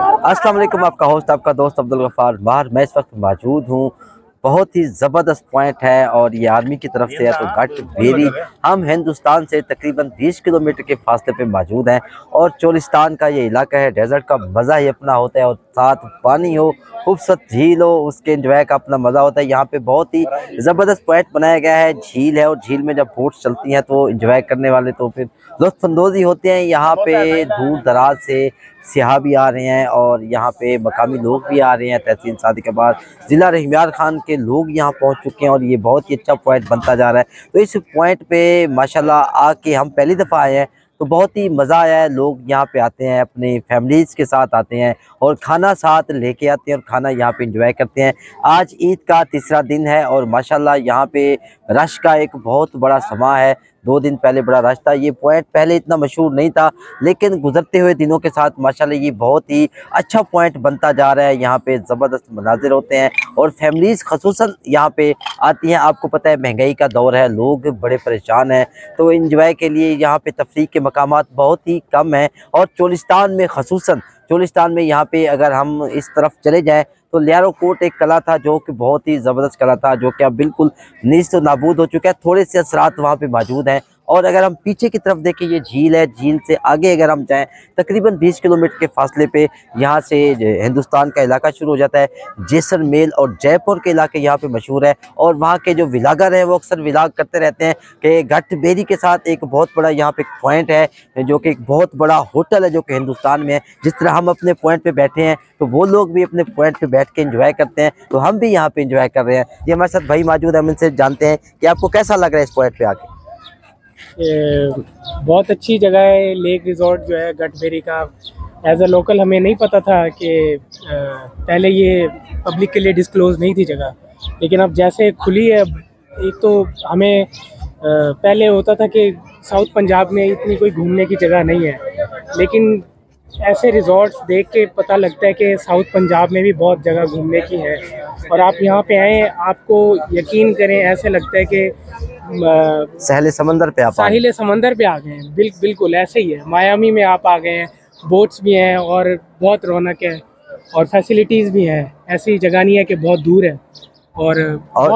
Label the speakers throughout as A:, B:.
A: अस्सलाम वालेकुम, आपका होस्ट आपका दोस्त अब्दुल गफ्फार बाहर। मैं इस वक्त मौजूद हूँ, बहुत ही ज़बरदस्त पॉइंट है और ये आर्मी की तरफ से है। तो गट भेरी, हम हिंदुस्तान से तकरीबन 20 किलोमीटर के फासले पे मौजूद हैं और चोलिस्तान का ये इलाका है। डेजर्ट का मज़ा ही अपना होता है और साथ पानी हो, खूबसूरत झील हो, उसके एंजॉय का अपना मज़ा होता है। यहाँ पे बहुत ही ज़बरदस्त पॉइंट बनाया गया है, झील है और झील में जब बोट्स चलती हैं तो एंजॉय करने वाले तो फिर लुत्फ़अंदोज़ी होते हैं। यहाँ पे दूर दराज से सियाह भी आ रहे हैं और यहाँ पे मकामी लोग भी आ रहे हैं। तहसील सादिकाबाद ज़िला रहीमयार खान के लोग यहाँ पहुँच चुके हैं और ये बहुत ही अच्छा पॉइंट बनता जा रहा है। तो इस पॉइंट पे माशाल्लाह आके हम पहली दफ़ा आए हैं तो बहुत ही मज़ा आया है। लोग यहाँ पे आते हैं, अपनी फैमिलीज़ के साथ आते हैं और खाना साथ लेके आते हैं और खाना यहाँ पे एंजॉय करते हैं। आज ईद का तीसरा दिन है और माशाल्लाह यहाँ पे रश का एक बहुत बड़ा समा है। 2 दिन पहले बड़ा रश था। ये पॉइंट पहले इतना मशहूर नहीं था, लेकिन गुजरते हुए दिनों के साथ माशाल्लाह ये बहुत ही अच्छा पॉइंट बनता जा रहा है। यहाँ पे ज़बरदस्त मनाज़िर होते हैं और फैमिलीज़ ख़ुसूसन यहाँ पे आती हैं। आपको पता है महंगाई का दौर है, लोग बड़े परेशान हैं, तो एंजॉय के लिए यहाँ पे तफरीह के मकामात बहुत ही कम हैं। और चोलिस्तान में ख़ुसूसन चोलिस्तान में यहाँ पे अगर हम इस तरफ चले जाएँ तो लियारो कोट एक कला था जो कि बहुत ही ज़बरदस्त कला था, जो कि अब बिल्कुल नीस्त नाबूद हो चुका है। थोड़े से असरात वहाँ पे मौजूद हैं। और अगर हम पीछे की तरफ देखें, ये झील है, झील से आगे अगर हम जाएं तकरीबन 20 किलोमीटर के फासले पे यहाँ से हिंदुस्तान का इलाका शुरू हो जाता है। जैसलमेर और जयपुर के इलाके यहाँ पे मशहूर है और वहाँ के जो विलागर हैं वो अक्सर विलाग करते रहते हैं कि गट भेरी के साथ एक बहुत बड़ा यहाँ पे पॉइंट है, जो कि एक बहुत बड़ा होटल है जो कि हिंदुस्तान में है। जिस तरह हम अपने पॉइंट पे बैठे हैं तो वो लोग भी अपने पॉइंट पे बैठ के एंजॉय करते हैं, तो हम भी यहाँ पे एंजॉय कर रहे हैं। ये हमारे साथ भाई मौजूद है, हम इनसे जानते हैं कि आपको कैसा लग रहा है इस पॉइंट पे आके।
B: बहुत अच्छी जगह है लेक रिजॉर्ट जो है गटबेरी का। एज अ लोकल हमें नहीं पता था कि पहले ये पब्लिक के लिए डिस्क्लोज नहीं थी जगह, लेकिन अब जैसे खुली है। एक तो हमें पहले होता था कि साउथ पंजाब में इतनी कोई घूमने की जगह नहीं है, लेकिन ऐसे रिजॉर्ट्स देख के पता लगता है कि साउथ पंजाब में भी बहुत जगह घूमने की है। और आप यहाँ पे आए, आपको यकीन करें ऐसे लगता है कि
A: साहिल समंदर पे
B: साहिल समंदर पे आ गए हैं। बिल्कुल ऐसे ही है। मायामी में आप आ गए हैं, बोट्स भी हैं और बहुत रौनक है और फैसिलिटीज़ भी हैं। ऐसी जगह नहीं है कि बहुत दूर है। और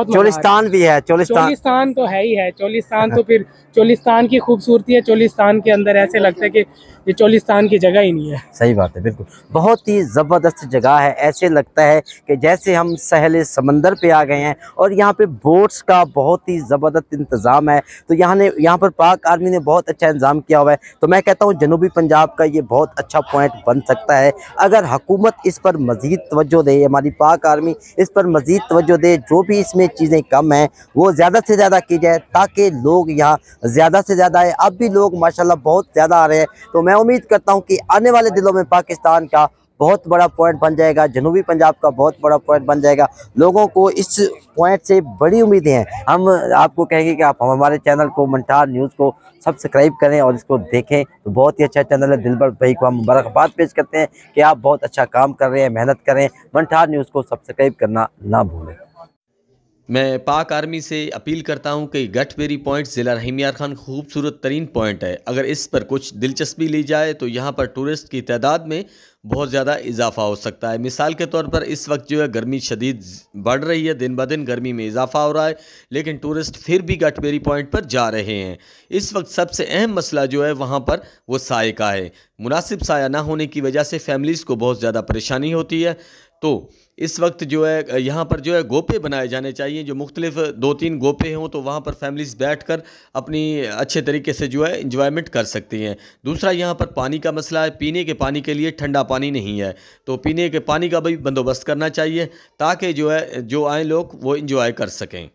A: चोलिस्तान भी है।
B: चोलिस्तान तो है ही है। चोलिस्तान तो फिर चोलिस्तान की खूबसूरती है। चोलिस्तान के अंदर ऐसे लगता है कि ये चोलिस्तान की जगह ही नहीं है।
A: सही बात है, बिल्कुल बहुत ही ज़बरदस्त जगह है। ऐसे लगता है कि जैसे हम सहले समंदर पे आ गए हैं और यहाँ पे बोट्स का बहुत ही ज़बरदस्त इंतज़ाम है। तो यहाँ पर पाक आर्मी ने बहुत अच्छा इंतज़ाम किया हुआ है। तो मैं कहता हूँ जनूबी पंजाब का ये बहुत अच्छा पॉइंट बन सकता है अगर हुकूमत इस पर मज़ीद तवज्जो दे, हमारी पाक आर्मी इस पर मज़ीद तवज्जो दे। जो भी इसमें चीज़ें कम हैं वो ज़्यादा से ज़्यादा की जाए ताकि लोग यहाँ ज़्यादा से ज़्यादा आए। अब भी लोग माशाल्लाह बहुत ज़्यादा आ रहे हैं, तो मैं उम्मीद करता हूँ कि आने वाले दिनों में पाकिस्तान का बहुत बड़ा पॉइंट बन जाएगा, जनूबी पंजाब का बहुत बड़ा पॉइंट बन जाएगा। लोगों को इस पॉइंट से बड़ी उम्मीदें हैं। हम आपको कहेंगे कि आप हमारे चैनल को मंठार न्यूज़ को सब्सक्राइब करें और इसको देखें। तो बहुत ही अच्छा चैनल है। दिलबर भाई को हम मुबारकबाद पेश करते हैं कि आप बहुत अच्छा काम कर रहे हैं, मेहनत करें। मंठार न्यूज़ को सब्सक्राइब करना ना भूलें।
C: मैं पाक आर्मी से अपील करता हूं कि गटबेरी पॉइंट ज़िला रहीमयार खान खूबसूरत तरीन पॉइंट है। अगर इस पर कुछ दिलचस्पी ली जाए तो यहां पर टूरिस्ट की तादाद में बहुत ज़्यादा इजाफा हो सकता है। मिसाल के तौर पर इस वक्त जो है गर्मी शदीद बढ़ रही है, दिन ब दिन गर्मी में इजाफा हो रहा है, लेकिन टूरिस्ट फिर भी गटबेरी पॉइंट पर जा रहे हैं। इस वक्त सबसे अहम मसला जो है वहाँ पर वो साए का है। मुनासिब साया ना होने की वजह से फैमिलीज़ को बहुत ज़्यादा परेशानी होती है। तो इस वक्त जो है यहाँ पर जो है गोपे बनाए जाने चाहिए, जो मुख्तलिफ 2-3 गोपे हों, तो वहाँ पर फैमिलीज़ बैठकर अपनी अच्छे तरीके से जो है इंजॉयमेंट कर सकती हैं। दूसरा यहाँ पर पानी का मसला है। पीने के पानी के लिए ठंडा पानी नहीं है, तो पीने के पानी का भी बंदोबस्त करना चाहिए ताकि जो है जो आए लोग वो इंजॉय कर सकें।